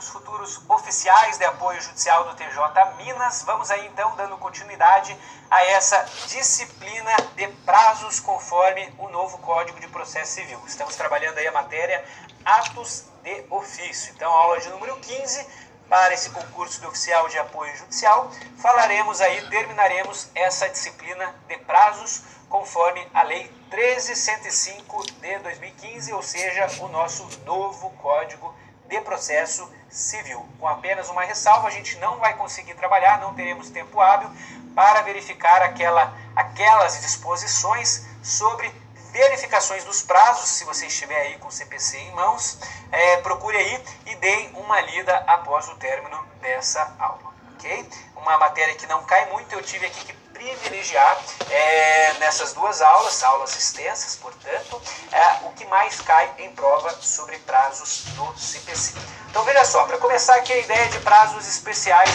os futuros oficiais de apoio judicial do TJ Minas. Vamos aí então dando continuidade a essa disciplina de prazos conforme o novo Código de Processo Civil. Estamos trabalhando aí a matéria atos de ofício. Então, aula de número 15 para esse concurso de oficial de apoio judicial. Terminaremos essa disciplina de prazos conforme a Lei 13.105 de 2015, ou seja, o nosso novo Código de Processo Civil. Com apenas uma ressalva, a gente não vai conseguir trabalhar, não teremos tempo hábil para verificar aquelas disposições sobre verificações dos prazos. Se você estiver aí com o CPC em mãos, procure aí e dê uma lida após o término dessa aula, ok? Uma matéria que não cai muito, eu tive aqui que privilegiar nessas duas aulas extensas, portanto, o que mais cai em prova sobre prazos do CPC. Então veja só, para começar aqui a ideia de prazos especiais,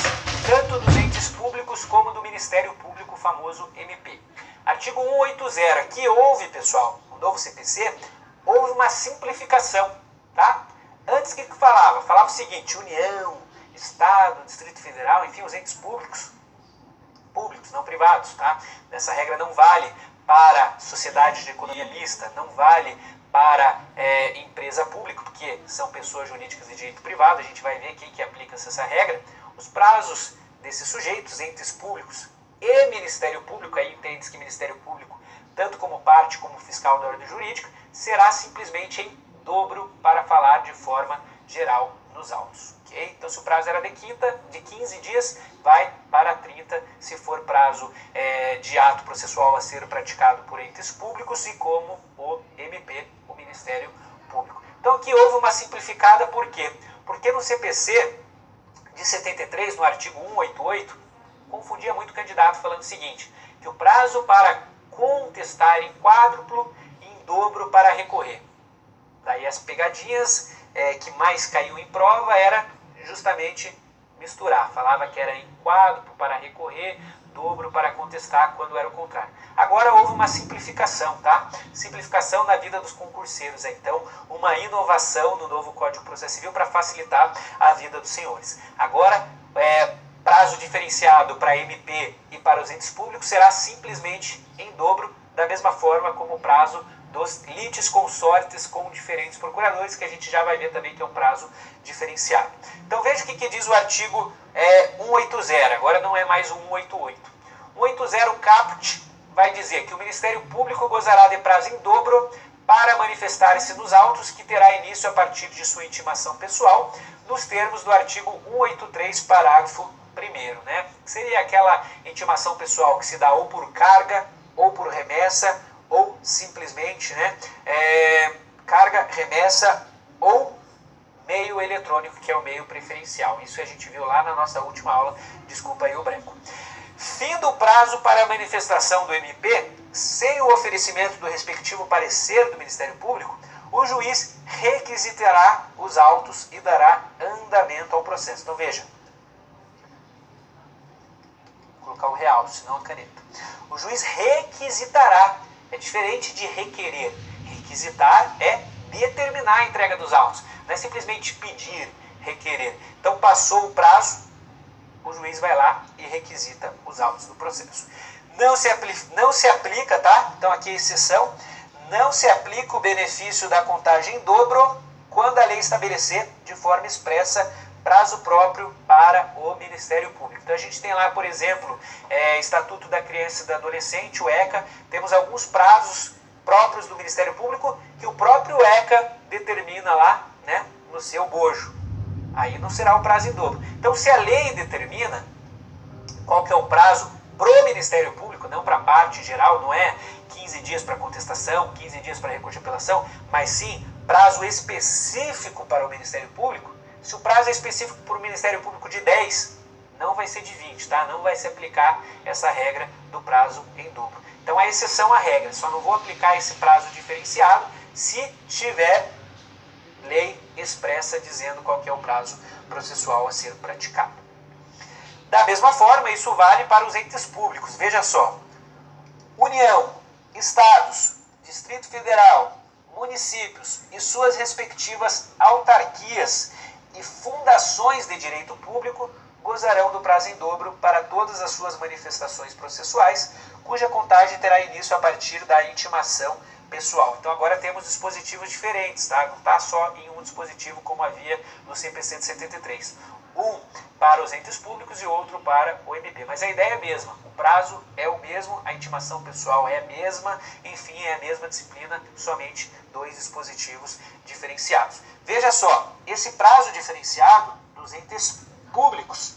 tanto dos entes públicos como do Ministério Público, o famoso MP. Artigo 180, aqui houve, pessoal, no novo CPC, houve uma simplificação, tá? Antes o que falava? Falava o seguinte: União, Estado, Distrito Federal, enfim, os entes públicos, não privados, tá? Essa regra não vale para sociedades de economia mista, não vale para empresa pública, porque são pessoas jurídicas de direito privado. A gente vai ver quem que aplica essa regra. Os prazos desses sujeitos, entes públicos e Ministério Público, aí entende-se que Ministério Público, tanto como parte como fiscal da ordem jurídica, será simplesmente em dobro para falar de forma geral nos autos. Okay? Então, se o prazo era de 15 dias, vai para 30, se for prazo de ato processual a ser praticado por entes públicos e como o MP, o Ministério Público. Então, aqui houve uma simplificada, por quê? Porque no CPC de 73, no artigo 188, confundia muito o candidato falando o seguinte, que o prazo para contestar em quádruplo e em dobro para recorrer. Daí as pegadinhas que mais caiu em prova era justamente misturar. Falava que era em quádruplo para recorrer, dobro para contestar, quando era o contrário. Agora houve uma simplificação, tá? Simplificação na vida dos concurseiros. Então, uma inovação no novo Código de Processo Civil para facilitar a vida dos senhores. Agora, prazo diferenciado para MP e para os entes públicos será simplesmente em dobro, da mesma forma como o prazo dos litisconsortes com diferentes procuradores, que a gente já vai ver também que é um prazo diferenciado. Então veja o que diz o artigo 180, agora não é mais o 188. 180 caput vai dizer que o Ministério Público gozará de prazo em dobro para manifestar-se nos autos, que terá início a partir de sua intimação pessoal, nos termos do artigo 183, parágrafo 1º, né? Seria aquela intimação pessoal que se dá ou por carga, ou por remessa, ou simplesmente, né, carga, remessa ou meio eletrônico, que é o meio preferencial. Isso a gente viu lá na nossa última aula, desculpa aí o branco. Fim do prazo para a manifestação do MP, sem o oferecimento do respectivo parecer do Ministério Público, o juiz requisitará os autos e dará andamento ao processo. Então veja, vou colocar o real, senão a caneta. O juiz requisitará. É diferente de requerer. Requisitar é determinar a entrega dos autos. Não é simplesmente pedir, requerer. Então, passou o prazo, o juiz vai lá e requisita os autos do processo. Não se aplica, tá? Então, aqui a exceção. Não se aplica o benefício da contagem em dobro quando a lei estabelecer de forma expressa prazo próprio para o Ministério Público. Então a gente tem lá, por exemplo, Estatuto da Criança e do Adolescente, o ECA, temos alguns prazos próprios do Ministério Público que o próprio ECA determina lá, né, no seu bojo. Aí não será o prazo em dobro. Então, se a lei determina qual que é o prazo para o Ministério Público, não para a parte geral, não é 15 dias para contestação, 15 dias para recurso de apelação, mas sim prazo específico para o Ministério Público. Se o prazo é específico para o Ministério Público de 10, não vai ser de 20, tá? Não vai se aplicar essa regra do prazo em dobro. Então, a exceção à regra. Só não vou aplicar esse prazo diferenciado se tiver lei expressa dizendo qual que é o prazo processual a ser praticado. Da mesma forma, isso vale para os entes públicos. Veja só. União, Estados, Distrito Federal, municípios e suas respectivas autarquias e fundações de direito público gozarão do prazo em dobro para todas as suas manifestações processuais, cuja contagem terá início a partir da intimação pessoal. Então agora temos dispositivos diferentes, tá? Não está só em um dispositivo como havia no CPC de 73. Um para os entes públicos e outro para o MP. Mas a ideia é a mesma, o prazo é o mesmo, a intimação pessoal é a mesma, enfim, é a mesma disciplina, somente dois dispositivos diferenciados. Veja só, esse prazo diferenciado dos entes públicos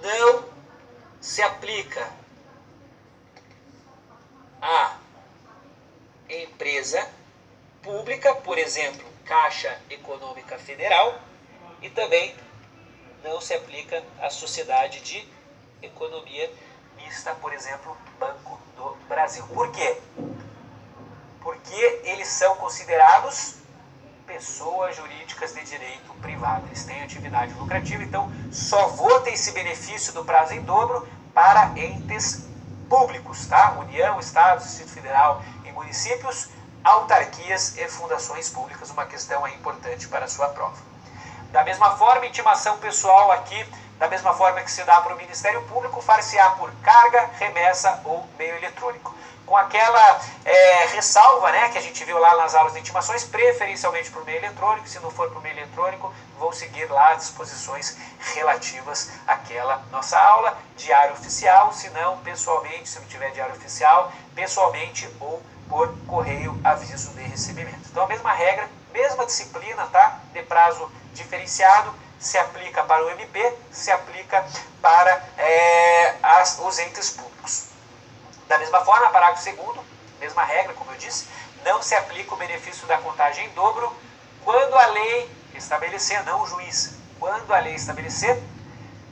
não se aplica à empresa pública, por exemplo, Caixa Econômica Federal, e também não se aplica à sociedade de economia mista, por exemplo, Banco do Brasil. Por quê? Porque eles são considerados pessoas jurídicas de direito privado. Eles têm atividade lucrativa, então só vou ter esse benefício do prazo em dobro para entes públicos, tá? União, Estados, Distrito Federal e municípios, autarquias e fundações públicas. Uma questão aí importante para a sua prova. Da mesma forma, intimação pessoal aqui, da mesma forma que se dá para o Ministério Público, far-se-á por carga, remessa ou meio eletrônico. Com aquela ressalva, né, que a gente viu lá nas aulas de intimações, preferencialmente por meio eletrônico. Se não for por meio eletrônico, vou seguir lá as disposições relativas àquela nossa aula. Diário oficial, se não, pessoalmente, se não tiver diário oficial, pessoalmente ou por correio, aviso de recebimento. Então a mesma regra, mesma disciplina, tá? De prazo diferenciado, se aplica para o MP, se aplica para os entes públicos. Da mesma forma, parágrafo 2º, mesma regra, como eu disse, não se aplica o benefício da contagem em dobro quando a lei estabelecer, não o juiz, quando a lei estabelecer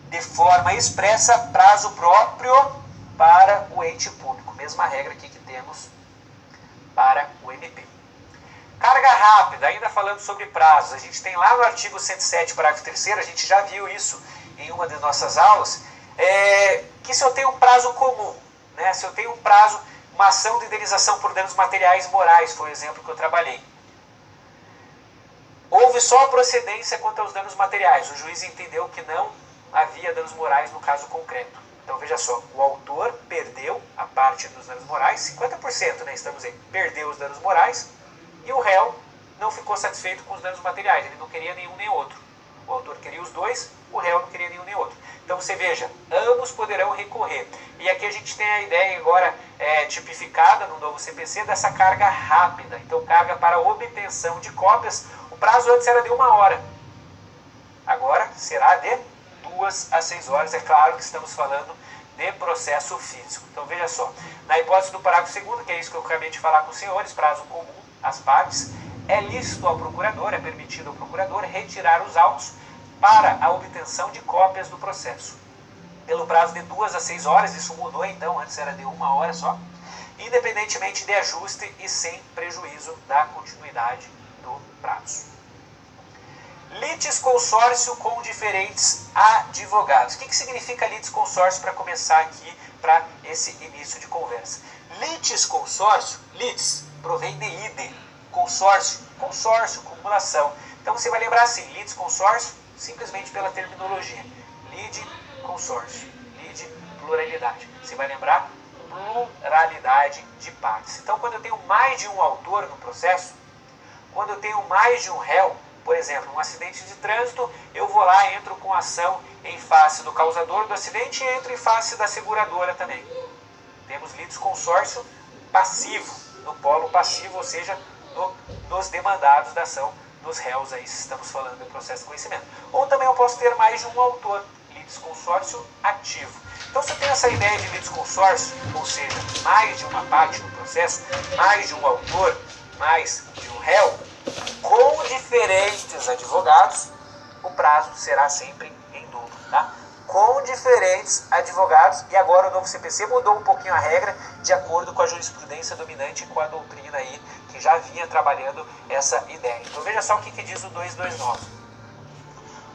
de forma expressa prazo próprio para o ente público. Mesma regra aqui que temos para o MP. Carga rápida, ainda falando sobre prazos, a gente tem lá no artigo 107, parágrafo 3º, a gente já viu isso em uma das nossas aulas, que se eu tenho um prazo comum, né, se eu tenho um prazo, uma ação de indenização por danos materiais e morais, foi o exemplo que eu trabalhei. Houve só procedência quanto aos danos materiais, o juiz entendeu que não havia danos morais no caso concreto. Então veja só, o autor perdeu a parte dos danos morais, 50%, né, estamos aí, perdeu os danos morais, e o réu não ficou satisfeito com os danos materiais, ele não queria nenhum nem outro. O autor queria os dois, o réu não queria nenhum nem outro. Então você veja, ambos poderão recorrer. E aqui a gente tem a ideia agora tipificada no novo CPC dessa carga rápida. Então carga para obtenção de cópias, o prazo antes era de 1 hora. Agora será de 2 a 6 horas, é claro que estamos falando de processo físico. Então veja só, na hipótese do parágrafo 2º, que é isso que eu acabei de falar com os senhores, prazo comum às partes, é lícito ao procurador, é permitido ao procurador retirar os autos para a obtenção de cópias do processo. Pelo prazo de 2 a 6 horas, isso mudou então, antes era de 1 hora só, independentemente de ajuste e sem prejuízo da continuidade do prazo. Litisconsórcio com diferentes advogados. O que significa litisconsórcio para começar aqui, para esse início de conversa? Litisconsórcio, litis, provém de ide, consórcio, consórcio, cumulação. Então você vai lembrar assim, litisconsórcio, simplesmente pela terminologia. Lide, consórcio. Lide, pluralidade. Você vai lembrar pluralidade de partes. Então quando eu tenho mais de um autor no processo, quando eu tenho mais de um réu, por exemplo, um acidente de trânsito, eu vou lá, entro com ação em face do causador do acidente e entro em face da seguradora também. Temos litisconsórcio passivo, no polo passivo, ou seja, nos demandados da ação dos réus, aí estamos falando do processo de conhecimento. Ou também eu posso ter mais de um autor, litisconsórcio ativo. Então se eu tenho essa ideia de litisconsórcio, ou seja, mais de uma parte no processo, mais de um autor, mais de um réu, com diferentes advogados, o prazo será sempre em dobro, tá? Com diferentes advogados, e agora o novo CPC mudou um pouquinho a regra de acordo com a jurisprudência dominante e com a doutrina aí que já vinha trabalhando essa ideia. Então veja só o que diz o 229.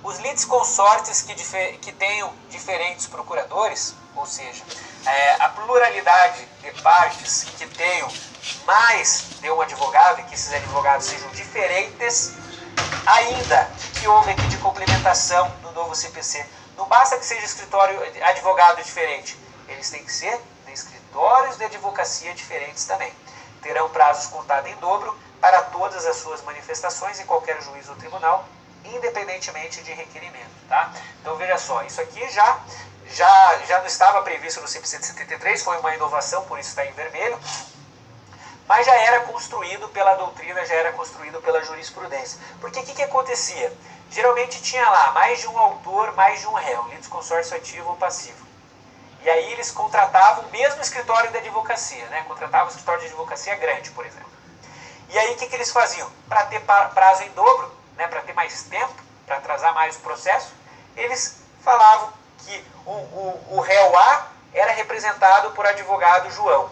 Os litisconsortes que tenham diferentes procuradores, ou seja, a pluralidade de partes que tenham mais de um advogado e que esses advogados sejam diferentes, Ainda, o que houve aqui de complementação no novo CPC? Não basta que seja escritório advogado diferente, eles têm que ser de escritórios de advocacia diferentes também. Terão prazos contados em dobro para todas as suas manifestações em qualquer juiz ou tribunal, independentemente de requerimento, tá? Então veja só, isso aqui já não estava previsto no CPC de 73, foi uma inovação, por isso está em vermelho, mas já era construído pela doutrina, já era construído pela jurisprudência. Porque o que acontecia? Geralmente tinha lá mais de um autor, mais de um réu, litisconsórcio ativo ou passivo. E aí eles contratavam o mesmo escritório de advocacia, né? Contratavam um escritório de advocacia grande, por exemplo. E aí o que eles faziam? Para ter prazo em dobro, né? Para ter mais tempo, para atrasar mais o processo, eles falavam que o réu A era representado por advogado João,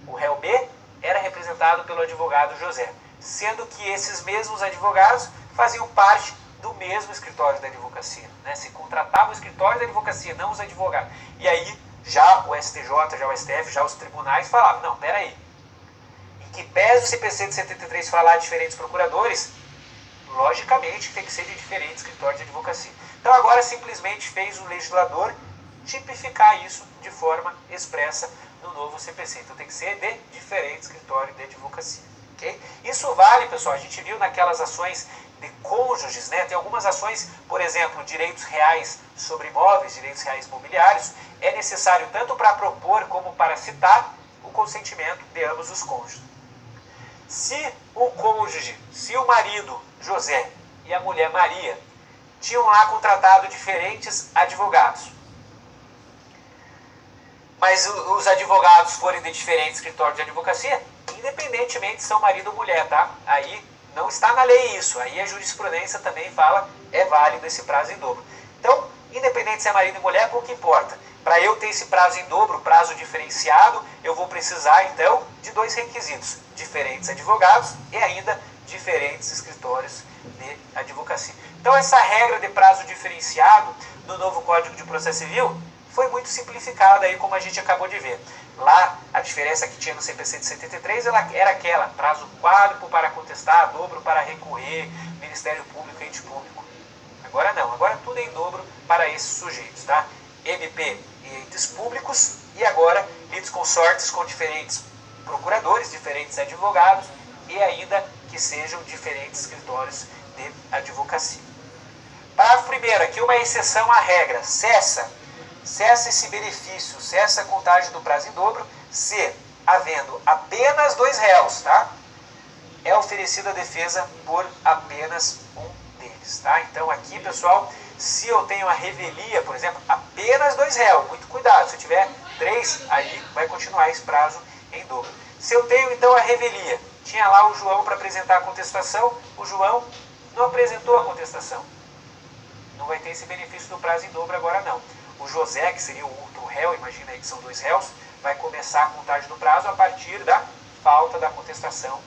o réu B era representado pelo advogado José, sendo que esses mesmos advogados faziam parte do mesmo escritório da advocacia, né? Se contratava o escritório da advocacia, não os advogados. E aí já o STJ, já o STF, já os tribunais falavam, não, peraí, em que pese o CPC de 73 falar de diferentes procuradores, logicamente tem que ser de diferentes escritórios de advocacia. Então agora simplesmente fez o legislador tipificar isso de forma expressa no novo CPC. Então tem que ser de diferentes escritórios de advocacia. Okay? Isso vale, pessoal, a gente viu naquelas ações de cônjuges, né? Tem algumas ações, por exemplo, direitos reais sobre imóveis, direitos reais imobiliários, é necessário tanto para propor como para citar o consentimento de ambos os cônjuges. Se o cônjuge, se o marido José e a mulher Maria tinham lá contratado diferentes advogados, mas os advogados forem de diferentes escritórios de advocacia, independentemente se são marido ou mulher, tá? Aí não está na lei isso, aí a jurisprudência também fala, é válido esse prazo em dobro. Então, independente se é marido ou mulher, pouco importa. Para eu ter esse prazo em dobro, prazo diferenciado, eu vou precisar então de dois requisitos, diferentes advogados e ainda diferentes escritórios de advocacia. Então essa regra de prazo diferenciado no novo Código de Processo Civil foi muito simplificada aí, como a gente acabou de ver. Lá, a diferença que tinha no CPC de 73 era aquela, prazo quádruplo para contestar, dobro para recorrer, Ministério Público e ente público. Agora não, agora tudo é em dobro para esses sujeitos, tá? MP e entes públicos, e agora litisconsortes com diferentes procuradores, diferentes advogados, e ainda que sejam diferentes escritórios de advocacia. Parágrafo primeiro, aqui uma exceção à regra, cessa esse benefício, cessa a contagem do prazo em dobro, se, havendo apenas dois réus, tá? É oferecida a defesa por apenas um deles, tá? Então aqui, pessoal, se eu tenho a revelia, por exemplo, apenas dois réus, muito cuidado, se eu tiver três, aí vai continuar esse prazo em dobro. Se eu tenho então a revelia, tinha lá o João para apresentar a contestação, o João não apresentou a contestação, não vai ter esse benefício do prazo em dobro agora não. O José, que seria o outro réu, imagina aí que são dois réus, vai começar a contagem do prazo a partir da falta da contestação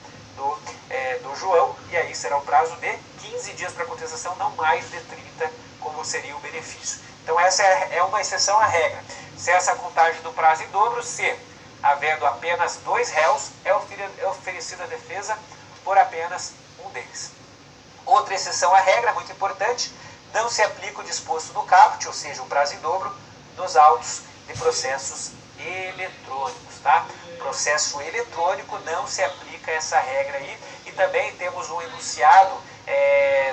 do João, e aí será o prazo de 15 dias para contestação, não mais de 30, como seria o benefício. Então essa é uma exceção à regra. Cessa a contagem do prazo em dobro se, havendo apenas dois réus, é oferecida a defesa por apenas um deles. Outra exceção à regra, muito importante, não se aplica o disposto no caput, ou seja, o prazo em dobro, nos autos de processos eletrônicos, tá? Processo eletrônico não se aplica essa regra aí, e também temos um enunciado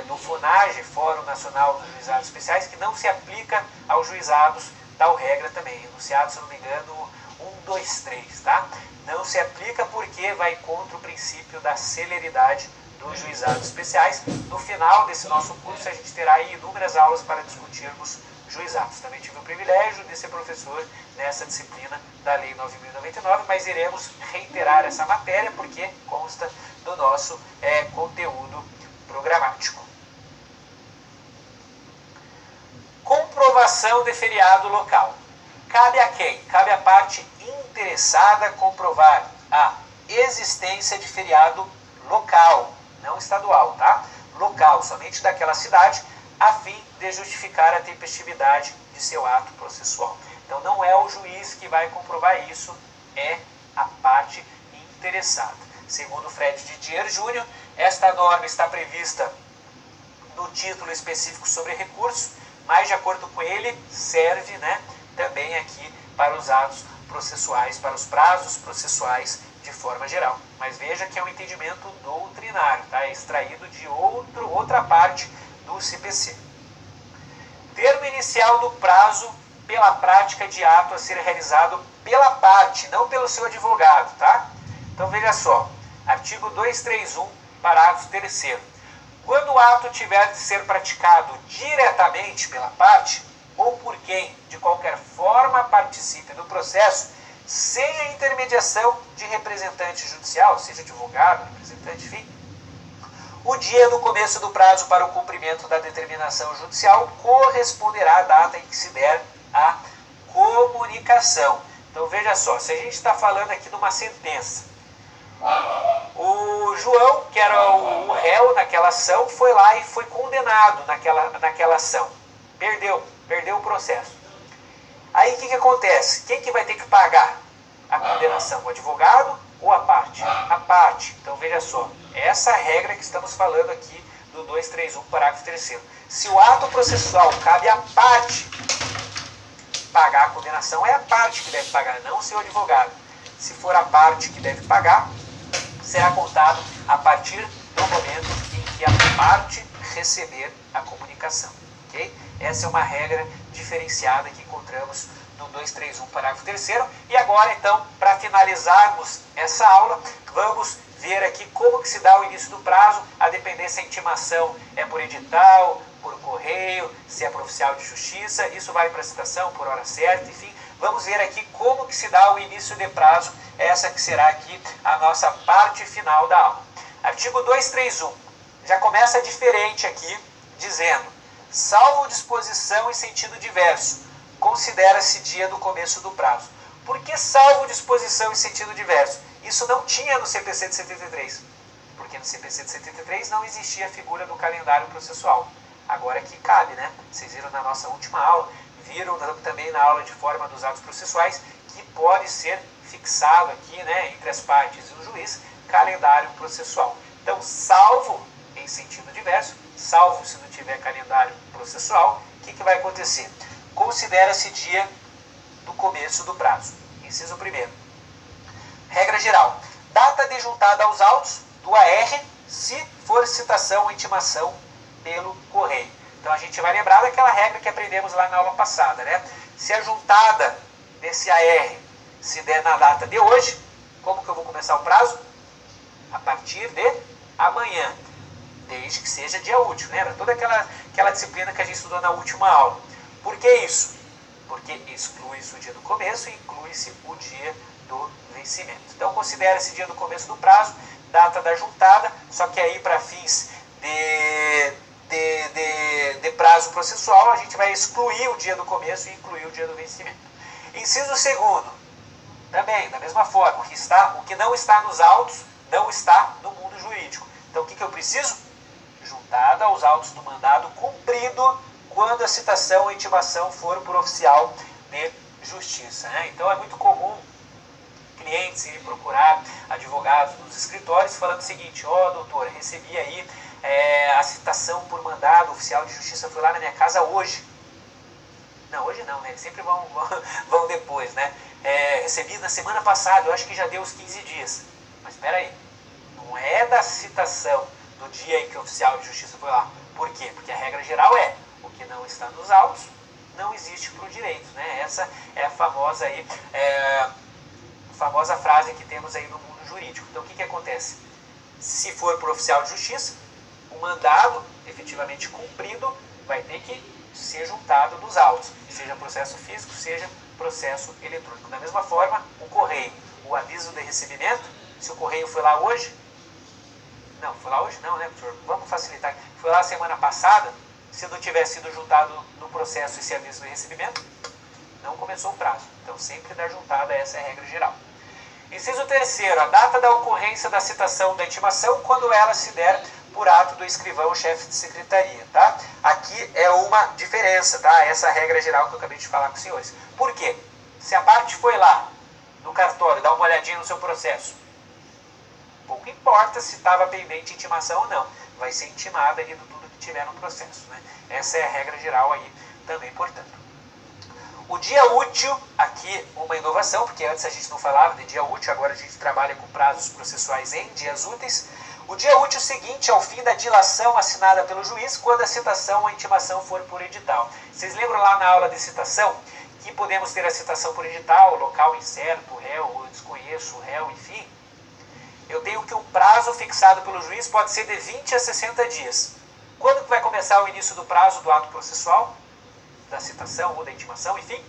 do FONAGE, Fórum Nacional dos Juizados Especiais, que não se aplica aos juizados, tal regra também, enunciado, se não me engano, 1, 2, 3, tá? Não se aplica porque vai contra o princípio da celeridade dos juizados especiais. No final desse nosso curso, a gente terá aí inúmeras aulas para discutirmos juizados. Também tive o privilégio de ser professor nessa disciplina da Lei 9.099, mas iremos reiterar essa matéria porque consta do nosso conteúdo programático. Comprovação de feriado local. Cabe a quem? Cabe à parte interessada comprovar a existência de feriado local, não estadual, tá? Local, somente daquela cidade, a fim de justificar a tempestividade de seu ato processual. Então não é o juiz que vai comprovar isso, é a parte interessada. Segundo Fred Didier Júnior, esta norma está prevista no título específico sobre recurso, mas de acordo com ele serve, né, também aqui para os atos processuais, para os prazos processuais de forma geral. Mas veja que é um entendimento doutrinário, tá? É extraído de outra parte do CPC. Termo inicial do prazo pela prática de ato a ser realizado pela parte, não pelo seu advogado, tá? Então veja só, artigo 231, parágrafo 3º. Quando o ato tiver de ser praticado diretamente pela parte, ou por quem de qualquer forma participe do processo, sem a intermediação de representante judicial, seja advogado, representante, enfim, o dia do começo do prazo para o cumprimento da determinação judicial corresponderá à data em que se der a comunicação. Então veja só, se a gente está falando aqui de uma sentença, o João, que era o réu naquela ação, foi lá e foi condenado naquela ação. Perdeu o processo. Aí o que acontece? Quem que vai ter que pagar a condenação? O advogado ou a parte? A parte. Então veja só, essa é a regra que estamos falando aqui do 231, parágrafo 3º. Se o ato processual cabe à parte pagar a condenação, é a parte que deve pagar, não o seu advogado. Se for a parte que deve pagar, será contado a partir do momento em que a parte receber a comunicação. Okay? Essa é uma regra diferenciada que encontramos no 231, parágrafo 3º. E agora, então, para finalizarmos essa aula, vamos ver aqui como que se dá o início do prazo, a depender se a intimação é por edital, por correio, se é por oficial de justiça, isso vale para citação, por hora certa, enfim. Vamos ver aqui como que se dá o início de prazo, essa que será aqui a nossa parte final da aula. Artigo 231, já começa diferente aqui, dizendo: salvo disposição em sentido diverso, considera-se dia do começo do prazo. Por que salvo disposição em sentido diverso? Isso não tinha no CPC de 73, porque no CPC de 73 não existia a figura do calendário processual. Agora que cabe, né? Vocês viram na nossa última aula, viram também na aula de forma dos atos processuais, que pode ser fixado aqui, né, entre as partes e o juiz, calendário processual. Então, salvo em sentido diverso, salvo se não tiver calendário processual, o que vai acontecer? Considera-se dia do começo do prazo. Inciso 1º. Regra geral. Data de juntada aos autos do AR, se for citação ou intimação pelo correio. Então a gente vai lembrar daquela regra que aprendemos lá na aula passada, né? Se a juntada desse AR se der na data de hoje, como que eu vou começar o prazo? A partir de amanhã, desde que seja dia útil. Lembra? Toda aquela disciplina que a gente estudou na última aula. Por que isso? Porque exclui-se o dia do começo e inclui-se o dia do vencimento. Então considera-se dia do começo do prazo, data da juntada, só que aí para fins de prazo processual a gente vai excluir o dia do começo e incluir o dia do vencimento. Inciso 2º, também da mesma forma, o que não está nos autos não está no mundo jurídico. Então o que eu preciso? Juntada aos autos do mandado cumprido quando a citação ou intimação for por oficial de justiça. Né? Então é muito comum clientes irem procurar advogados nos escritórios falando o seguinte: doutor, recebi aí a citação por mandado oficial de justiça, foi lá na minha casa hoje. Não, hoje não, né? Eles sempre vão depois, né? Recebi na semana passada, eu acho que já deu os 15 dias. Mas espera aí, não é da citação do dia em que o oficial de justiça foi lá. Por quê? Porque a regra geral é: o que não está nos autos não existe para o direito, né? Essa é a famosa frase que temos aí no mundo jurídico. Então o que acontece? Se for por oficial de justiça, o mandado efetivamente cumprido vai ter que ser juntado nos autos, seja processo físico, seja processo eletrônico. Da mesma forma, o correio, o aviso de recebimento, se o correio foi lá hoje, não, foi lá hoje não, né, professor? Vamos facilitar. Foi lá semana passada, se não tiver sido juntado no processo esse aviso de recebimento, não começou o prazo. Então sempre dá juntada, essa é a regra geral. Inciso 3º, a data da ocorrência da citação da intimação quando ela se der por ato do escrivão chefe de secretaria, tá? Aqui é uma diferença, tá? Essa regra geral que eu acabei de falar com os senhores. Por quê? Se a parte foi lá no cartório dar uma olhadinha no seu processo, pouco importa se estava pendente intimação ou não. Vai ser intimada ali do tudo que tiver no processo, né? Essa é a regra geral aí também, portanto. O dia útil, aqui uma inovação, porque antes a gente não falava de dia útil, agora a gente trabalha com prazos processuais em dias úteis. O dia útil seguinte ao fim da dilação assinada pelo juiz, quando a citação ou a intimação for por edital. Vocês lembram lá na aula de citação que podemos ter a citação por edital, local incerto, réu, ou desconheço, réu, enfim? Eu tenho que o prazo fixado pelo juiz pode ser de 20 a 60 dias. Quando que vai começar o início do prazo do ato processual? Da citação ou da intimação, enfim?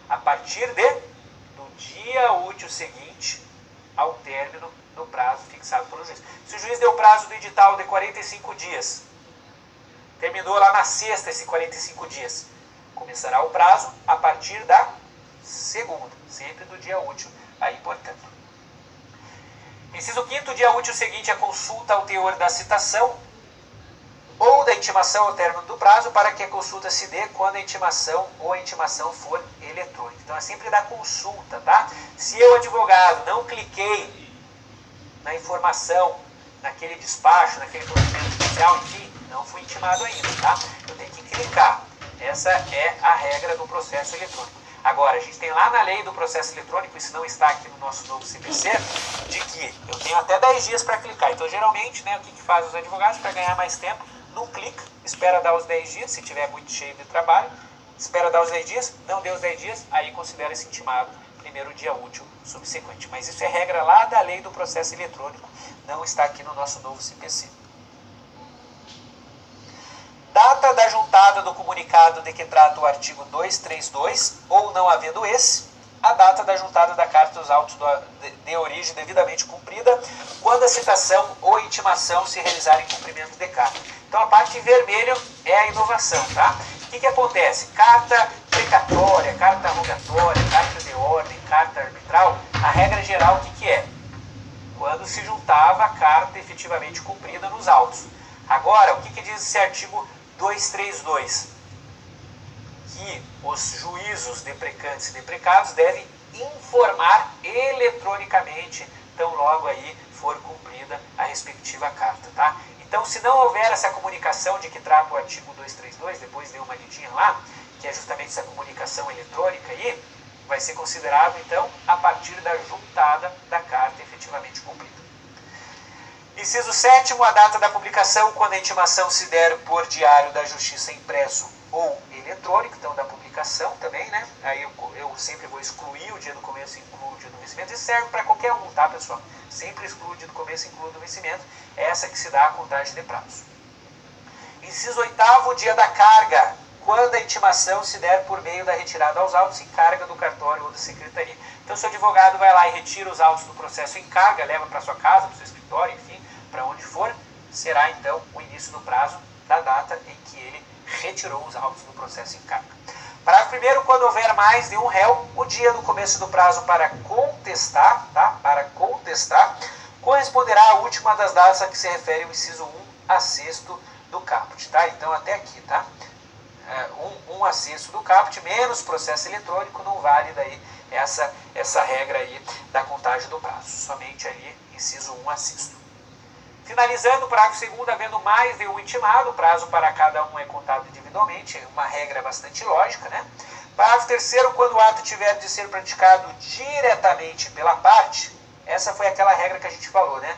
A partir do dia útil seguinte ao término do prazo fixado pelo juiz. Se o juiz deu o prazo do edital de 45 dias, terminou lá na sexta esse 45 dias, começará o prazo a partir da segunda, sempre do dia útil, aí portanto. Inciso 5º, dia útil seguinte à consulta ao teor da citação ou da intimação ao término do prazo, para que a consulta se dê quando a intimação ou a intimação for eletrônica. Então é sempre da consulta, tá? Se eu, advogado, não cliquei na informação, naquele despacho, naquele procedimento judicial, enfim, não fui intimado ainda, tá? Eu tenho que clicar. Essa é a regra do processo eletrônico. Agora, a gente tem lá na lei do processo eletrônico, isso não está aqui no nosso novo CPC, de que eu tenho até 10 dias para clicar. Então, geralmente, né, o que faz os advogados para ganhar mais tempo? Não clica, espera dar os 10 dias, se tiver muito cheio de trabalho, espera dar os 10 dias, não deu os 10 dias, aí considera-se intimado primeiro dia útil subsequente. Mas isso é regra lá da lei do processo eletrônico, não está aqui no nosso novo CPC. Data da juntada do comunicado de que trata o artigo 232, ou não havendo esse, a data da juntada da carta dos autos de origem devidamente cumprida, quando a citação ou intimação se realizar em cumprimento de carta. Então a parte vermelha é a inovação, tá? O que acontece? Carta precatória, carta rogatória, carta de ordem, carta arbitral, a regra geral o que é? Quando se juntava a carta efetivamente cumprida nos autos. Agora, o que diz esse artigo 232? Que os juízos deprecantes e deprecados devem informar eletronicamente, então logo aí for cumprida a respectiva carta, tá? Então, se não houver essa comunicação de que trata o artigo 232, depois deu uma lidinha lá, que é justamente essa comunicação eletrônica aí, vai ser considerado, então, a partir da juntada da carta efetivamente cumprida. Inciso 7º, a data da publicação, quando a intimação se der por diário da Justiça impresso ou eletrônico, então da publicação também, né? Aí eu sempre vou excluir o dia do começo e incluo o dia do vencimento. Isso serve para qualquer um, tá, pessoal? Sempre excluo o dia do começo e incluo o do vencimento. É essa que se dá a contagem de prazo. Inciso 8º, dia da carga, quando a intimação se der por meio da retirada aos autos em carga do cartório ou da secretaria. Então, se o advogado vai lá e retira os autos do processo em carga, leva para sua casa, para o seu escritório, enfim, para onde for, será então o início do prazo da data em que ele retirou os autos do processo em carga. Parágrafo 1º, quando houver mais de um réu, o dia do começo do prazo para contestar, tá? Para contestar, corresponderá à última das datas a que se refere o inciso 1 a 6º do caput, tá? Então, até aqui, tá? 1 a 6º do caput, menos processo eletrônico, não vale daí essa regra aí da contagem do prazo. Somente ali, inciso 1 a 6º. Finalizando, o parágrafo 2º, havendo mais de um intimado, o prazo para cada um é contado individualmente, uma regra bastante lógica, né? Parágrafo 3º, quando o ato tiver de ser praticado diretamente pela parte, essa foi aquela regra que a gente falou, né?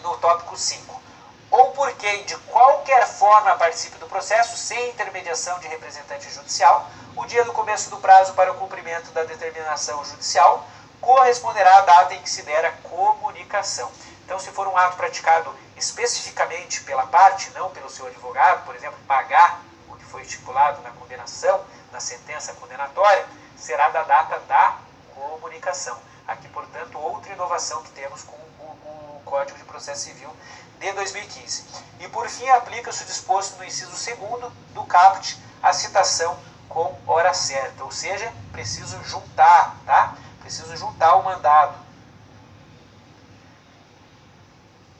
No tópico 5. Ou por quem de qualquer forma participe do processo, sem intermediação de representante judicial, o dia do começo do prazo para o cumprimento da determinação judicial corresponderá à data em que se der a comunicação. Então, se for um ato praticado especificamente pela parte, não pelo seu advogado, por exemplo, pagar o que foi estipulado na condenação, na sentença condenatória, será da data da comunicação. Aqui, portanto, outra inovação que temos com o Código de Processo Civil de 2015. E, por fim, aplica-se o disposto no inciso 2º do caput a citação com hora certa, ou seja, preciso juntar, tá? Preciso juntar o mandado.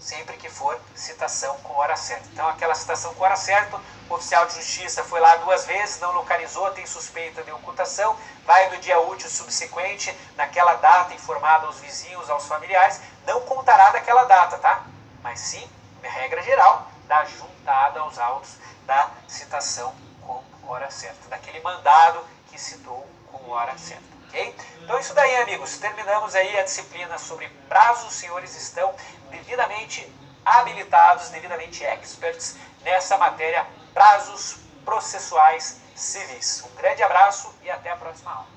Sempre que for citação com hora certa. Então, aquela citação com hora certa, o oficial de justiça foi lá 2 vezes, não localizou, tem suspeita de ocultação, vai do dia útil subsequente, naquela data informada aos vizinhos, aos familiares, não contará daquela data, tá? Mas sim, regra geral, da juntada aos autos da citação com hora certa, daquele mandado que citou com hora certa, ok? Então é isso daí, amigos, terminamos aí a disciplina sobre prazos. Os senhores estão devidamente habilitados, devidamente experts nessa matéria, prazos processuais civis. Um grande abraço e até a próxima aula.